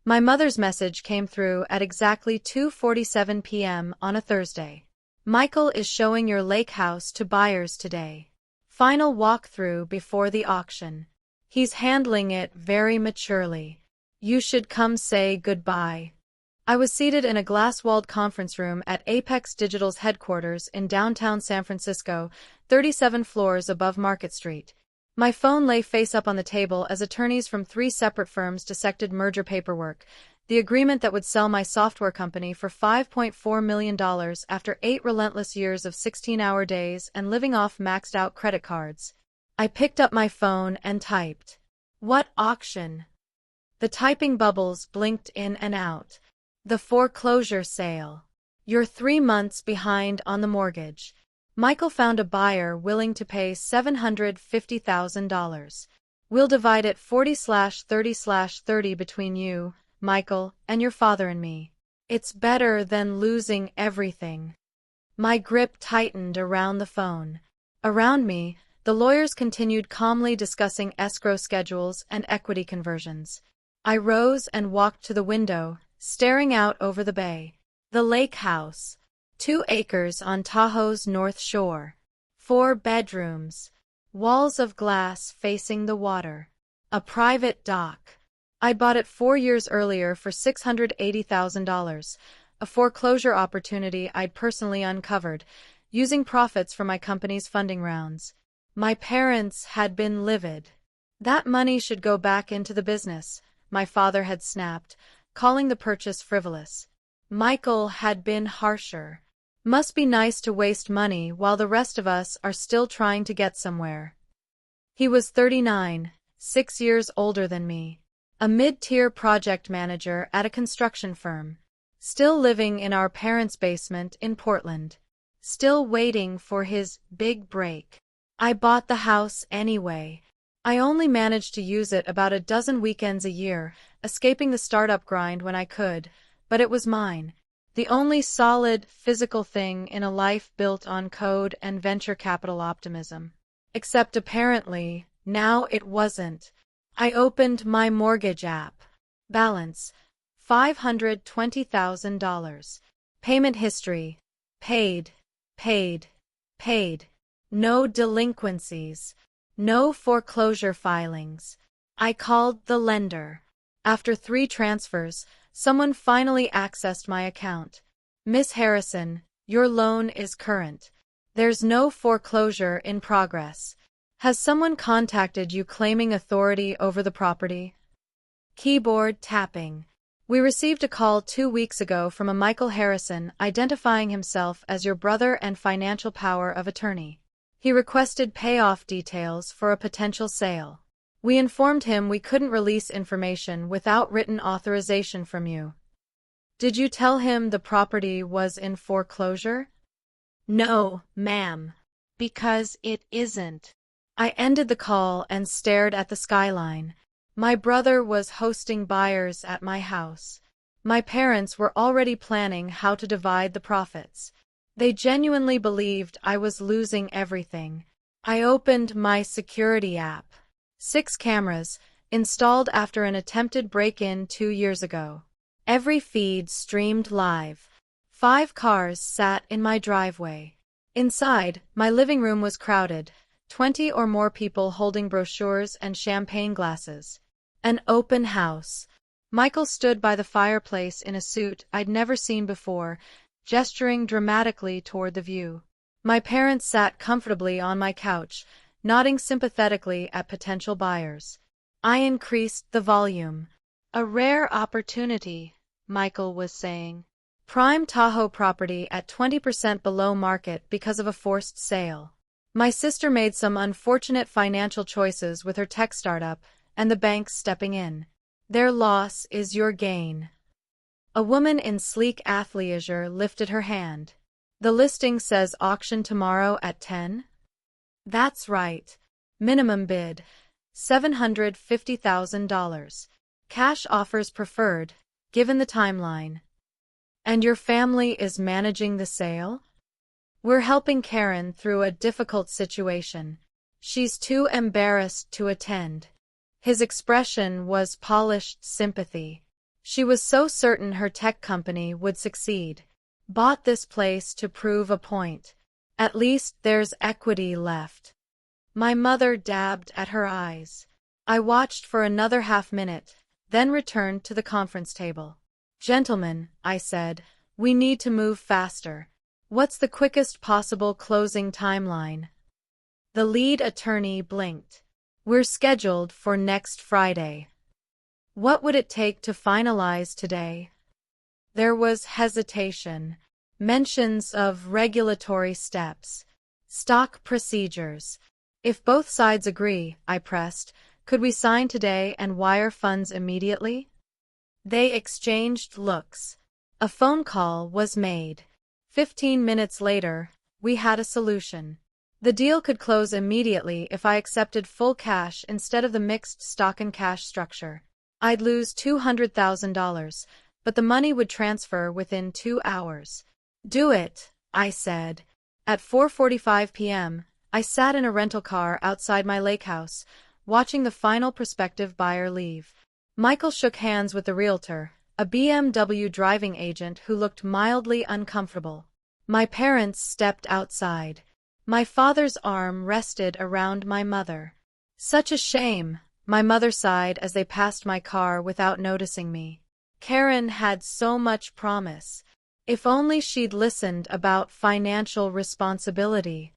My mother's message came through at exactly 2:47 p.m. on a Thursday. Michael is showing your lake house to buyers today. Final walkthrough before the auction. He's handling it very maturely. You should come say goodbye. I was seated in a glass-walled conference room at Apex Digital's headquarters in downtown San Francisco, 37 floors above Market Street. My phone lay face up on the table as attorneys from 3 separate firms dissected merger paperwork, the agreement that would sell my software company for $5.4 million after 8 relentless years of 16-hour days and living off maxed-out credit cards. I picked up my phone and typed, "What auction?" The typing bubbles blinked in and out. "The foreclosure sale. You're 3 months behind on the mortgage. Michael found a buyer willing to pay $750,000. We'll divide it 40/30/30 between you, Michael, and your father and me. It's better than losing everything." My grip tightened around the phone. Around me, the lawyers continued calmly discussing escrow schedules and equity conversions. I rose and walked to the window, staring out over the bay. The lake house. 2 acres on Tahoe's North Shore. 4 bedrooms. Walls of glass facing the water. A private dock. I'd bought it 4 years earlier for $680,000, a foreclosure opportunity I'd personally uncovered, using profits from my company's funding rounds. My parents had been livid. That money should go back into the business, my father had snapped, calling the purchase frivolous. Michael had been harsher. Must be nice to waste money while the rest of us are still trying to get somewhere. He was 39, 6 years older than me. A mid-tier project manager at a construction firm. Still living in our parents' basement in Portland. Still waiting for his big break. I bought the house anyway. I only managed to use it about a dozen weekends a year, escaping the startup grind when I could, but it was mine. The only solid, physical thing in a life built on code and venture capital optimism. Except apparently, now it wasn't. I opened my mortgage app. Balance, $520,000. Payment history, paid. No delinquencies. No foreclosure filings. I called the lender. After 3 transfers, someone finally accessed my account. "Miss Harrison, your loan is current. There's no foreclosure in progress. Has someone contacted you claiming authority over the property?" Keyboard tapping. "We received a call 2 weeks ago from a Michael Harrison identifying himself as your brother and financial power of attorney. He requested payoff details for a potential sale. We informed him we couldn't release information without written authorization from you." "Did you tell him the property was in foreclosure?" "No, ma'am. Because it isn't." I ended the call and stared at the skyline. My brother was hosting buyers at my house. My parents were already planning how to divide the profits. They genuinely believed I was losing everything. I opened my security app. 6 cameras, installed after an attempted break-in 2 years ago. Every feed streamed live. 5 cars sat in my driveway. Inside, my living room was crowded, 20 or more people holding brochures and champagne glasses. An open house. Michael stood by the fireplace in a suit I'd never seen before, gesturing dramatically toward the view. My parents sat comfortably on my couch, nodding sympathetically at potential buyers. I increased the volume. "A rare opportunity," Michael was saying. "Prime Tahoe property at 20% below market because of a forced sale. My sister made some unfortunate financial choices with her tech startup, and the bank's stepping in. Their loss is your gain." A woman in sleek athleisure lifted her hand. "The listing says auction tomorrow at 10? "That's right. Minimum bid, $750,000. Cash offers preferred, given the timeline." "And your family is managing the sale?" "We're helping Karen through a difficult situation. She's too embarrassed to attend." His expression was polished sympathy. She was so certain her tech company would succeed. Bought this place to prove a point. At least there's equity left. My mother dabbed at her eyes. I watched for another half-minute, then returned to the conference table. Gentlemen, I said, we need to move faster. What's the quickest possible closing timeline? The lead attorney blinked. We're scheduled for next Friday. What would it take to finalize today? There was hesitation, mentions of regulatory steps, stock procedures. If both sides agree, I pressed, could we sign today and wire funds immediately? They exchanged looks. A phone call was made. 15 minutes later, we had a solution. The deal could close immediately if I accepted full cash instead of the mixed stock and cash structure. I'd lose $200,000, but the money would transfer within 2 hours. Do it, I said. At 4:45 p.m., I sat in a rental car outside my lake house, watching the final prospective buyer leave. Michael shook hands with the realtor, a BMW driving agent who looked mildly uncomfortable. My parents stepped outside. My father's arm rested around my mother. Such a shame, my mother sighed as they passed my car without noticing me. Karen had so much promise. If only she'd listened about financial responsibility.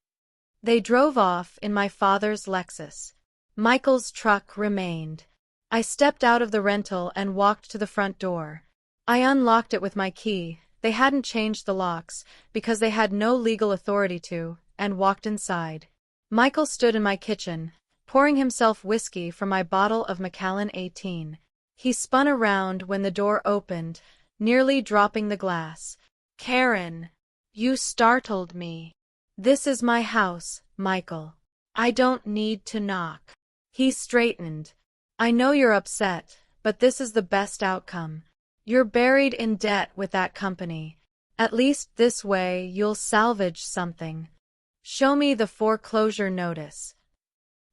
They drove off in my father's Lexus. Michael's truck remained. I stepped out of the rental and walked to the front door. I unlocked it with my key. They hadn't changed the locks, because they had no legal authority to, and walked inside. Michael stood in my kitchen, pouring himself whiskey from my bottle of Macallan 18. He spun around when the door opened, nearly dropping the glass. Karen, you startled me. This is my house, Michael. I don't need to knock. He straightened. I know you're upset, but this is the best outcome. You're buried in debt with that company. At least this way you'll salvage something. Show me the foreclosure notice.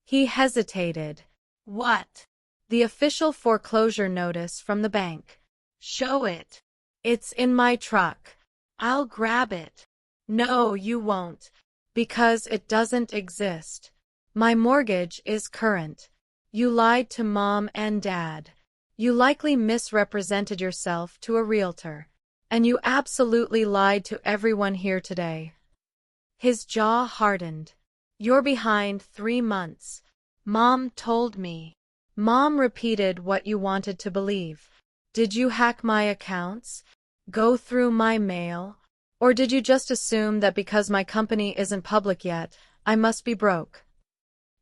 He hesitated. What? The official foreclosure notice from the bank. Show it. It's in my truck. I'll grab it. No, you won't. Because it doesn't exist. My mortgage is current. You lied to Mom and Dad. You likely misrepresented yourself to a realtor. And you absolutely lied to everyone here today. His jaw hardened. You're behind 3 months. Mom told me. Mom repeated what you wanted to believe. Did you hack my accounts? Go through my mail? Or did you just assume that because my company isn't public yet, I must be broke?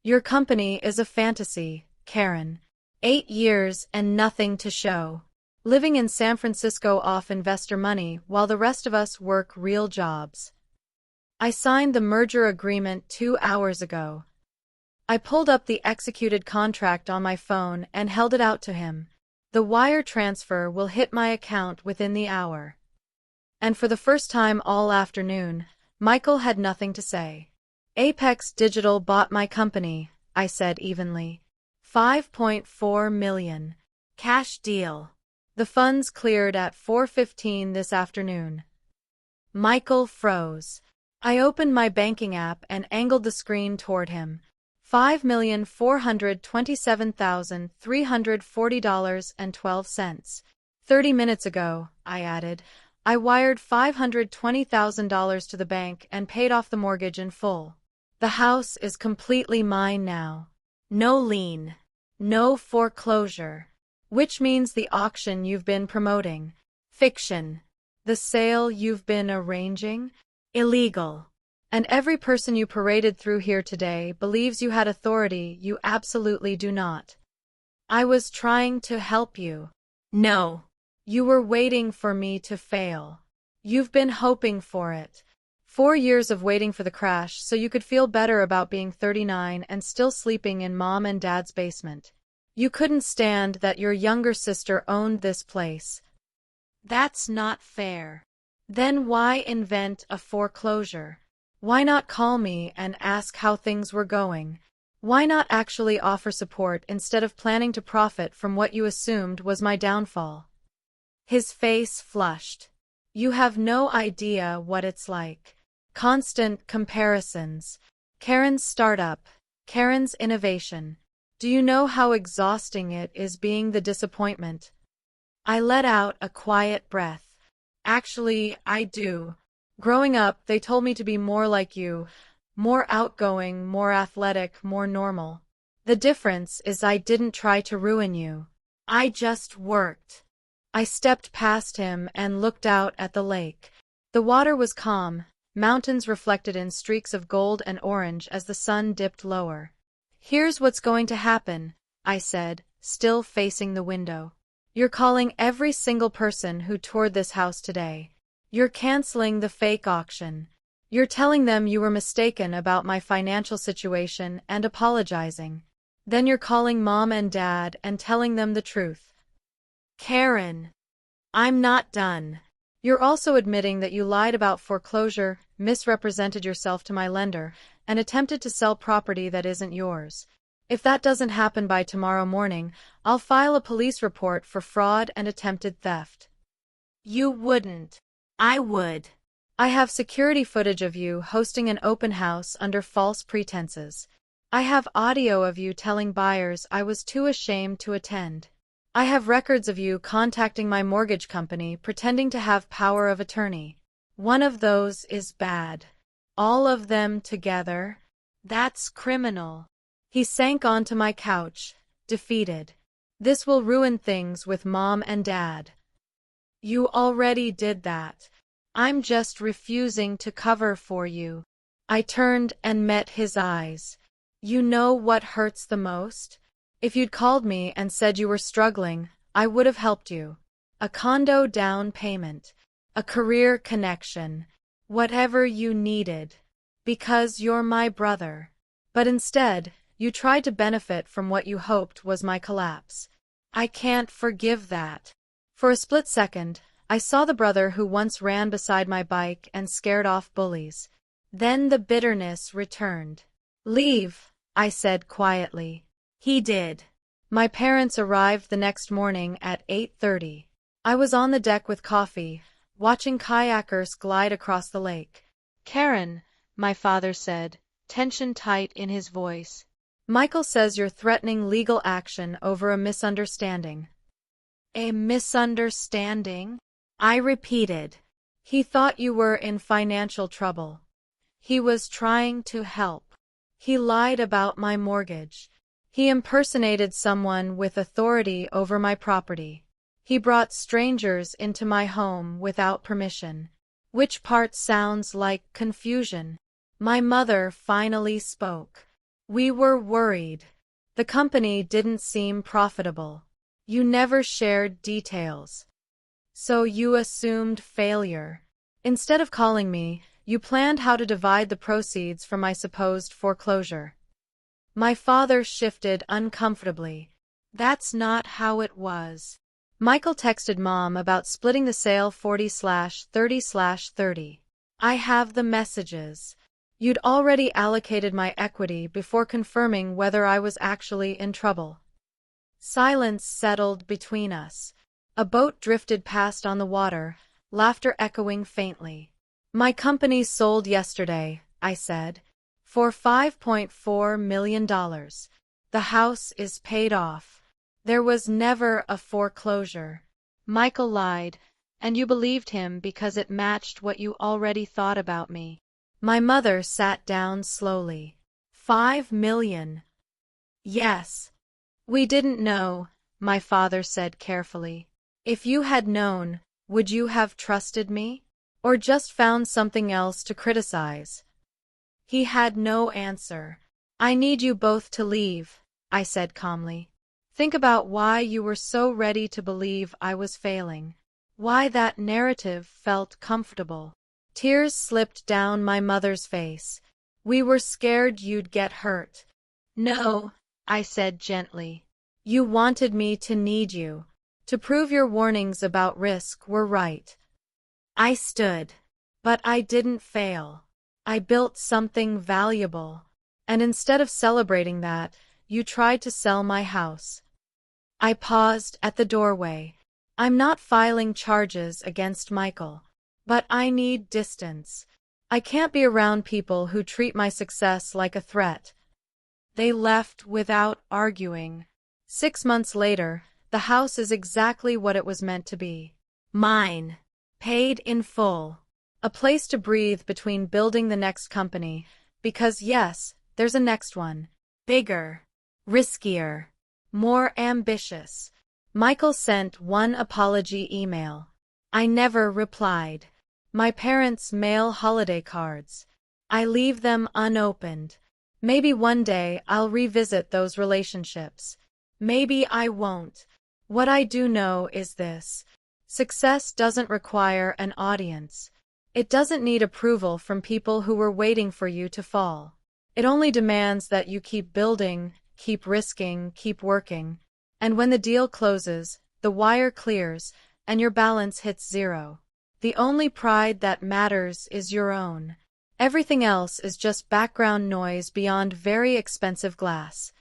Your company is a fantasy, Karen. 8 years and nothing to show. Living in San Francisco off investor money while the rest of us work real jobs. I signed the merger agreement 2 hours ago. I pulled up the executed contract on my phone and held it out to him. The wire transfer will hit my account within the hour. And for the first time all afternoon, Michael had nothing to say. Apex Digital bought my company, I said evenly. $5.4 million. Cash deal. The funds cleared at 4:15 this afternoon. Michael froze. I opened my banking app and angled the screen toward him. $5,427,340.12. 30 minutes ago, I added, I wired $520,000 to the bank and paid off the mortgage in full. The house is completely mine now. No lien. No foreclosure. Which means the auction you've been promoting. Fiction. The sale you've been arranging. Illegal. And every person you paraded through here today believes you had authority you absolutely do not. I was trying to help you. No. You were waiting for me to fail. You've been hoping for it. 4 years of waiting for the crash so you could feel better about being 39 and still sleeping in Mom and Dad's basement. You couldn't stand that your younger sister owned this place. That's not fair. Then why invent a foreclosure? Why not call me and ask how things were going? Why not actually offer support instead of planning to profit from what you assumed was my downfall? His face flushed. You have no idea what it's like. Constant comparisons. Karen's startup. Karen's innovation. Do you know how exhausting it is being the disappointment? I let out a quiet breath. Actually, I do. Growing up, they told me to be more like you. More outgoing, more athletic, more normal. The difference is I didn't try to ruin you. I just worked. I stepped past him and looked out at the lake. The water was calm, mountains reflected in streaks of gold and orange as the sun dipped lower. Here's what's going to happen, I said, still facing the window. You're calling every single person who toured this house today. You're canceling the fake auction. You're telling them you were mistaken about my financial situation and apologizing. Then you're calling Mom and Dad and telling them the truth. Karen, I'm not done. You're also admitting that you lied about foreclosure, misrepresented yourself to my lender, and attempted to sell property that isn't yours. If that doesn't happen by tomorrow morning, I'll file a police report for fraud and attempted theft. You wouldn't. I would. I have security footage of you hosting an open house under false pretenses. I have audio of you telling buyers I was too ashamed to attend. I have records of you contacting my mortgage company pretending to have power of attorney. One of those is bad. All of them together? That's criminal. He sank onto my couch, defeated. This will ruin things with Mom and Dad. You already did that. I'm just refusing to cover for you. I turned and met his eyes. You know what hurts the most? If you'd called me and said you were struggling, I would have helped you. A condo down payment, a career connection, whatever you needed. Because you're my brother. But instead, you tried to benefit from what you hoped was my collapse. I can't forgive that. For a split second, I saw the brother who once ran beside my bike and scared off bullies. Then the bitterness returned. Leave, I said quietly. He did. My parents arrived the next morning at 8:30. I was on the deck with coffee, watching kayakers glide across the lake. Karen, my father said, tension tight in his voice. Michael says you're threatening legal action over a misunderstanding. A misunderstanding? I repeated. He thought you were in financial trouble. He was trying to help. He lied about my mortgage. He impersonated someone with authority over my property. He brought strangers into my home without permission. Which part sounds like confusion? My mother finally spoke. We were worried. The company didn't seem profitable. You never shared details. So you assumed failure. Instead of calling me, you planned how to divide the proceeds from my supposed foreclosure. My father shifted uncomfortably. That's not how it was. Michael texted Mom about splitting the sale 40/30/30. I have the messages. You'd already allocated my equity before confirming whether I was actually in trouble. Silence settled between us. A boat drifted past on the water, laughter echoing faintly. My company sold yesterday, I said. For $5.4 million. The house is paid off. There was never a foreclosure. Michael lied, and you believed him because it matched what you already thought about me. My mother sat down slowly. $5 million. Yes. We didn't know, my father said carefully. If you had known, would you have trusted me? Or just found something else to criticize? He had no answer. I need you both to leave, I said calmly. Think about why you were so ready to believe I was failing. Why that narrative felt comfortable. Tears slipped down my mother's face. We were scared you'd get hurt. No, I said gently. You wanted me to need you. To prove your warnings about risk were right. I stood. But I didn't fail. I built something valuable. And instead of celebrating that, you tried to sell my house. I paused at the doorway. I'm not filing charges against Michael. But I need distance. I can't be around people who treat my success like a threat. They left without arguing. 6 months later, the house is exactly what it was meant to be. Mine. Paid in full. A place to breathe between building the next company, because yes, there's a next one. Bigger. Riskier. More ambitious. Michael sent one apology email. I never replied. My parents mail holiday cards. I leave them unopened. Maybe one day I'll revisit those relationships. Maybe I won't. What I do know is this. Success doesn't require an audience. It doesn't need approval from people who were waiting for you to fall. It only demands that you keep building, keep risking, keep working. And when the deal closes, the wire clears, and your balance hits zero. The only pride that matters is your own. Everything else is just background noise beyond very expensive glass.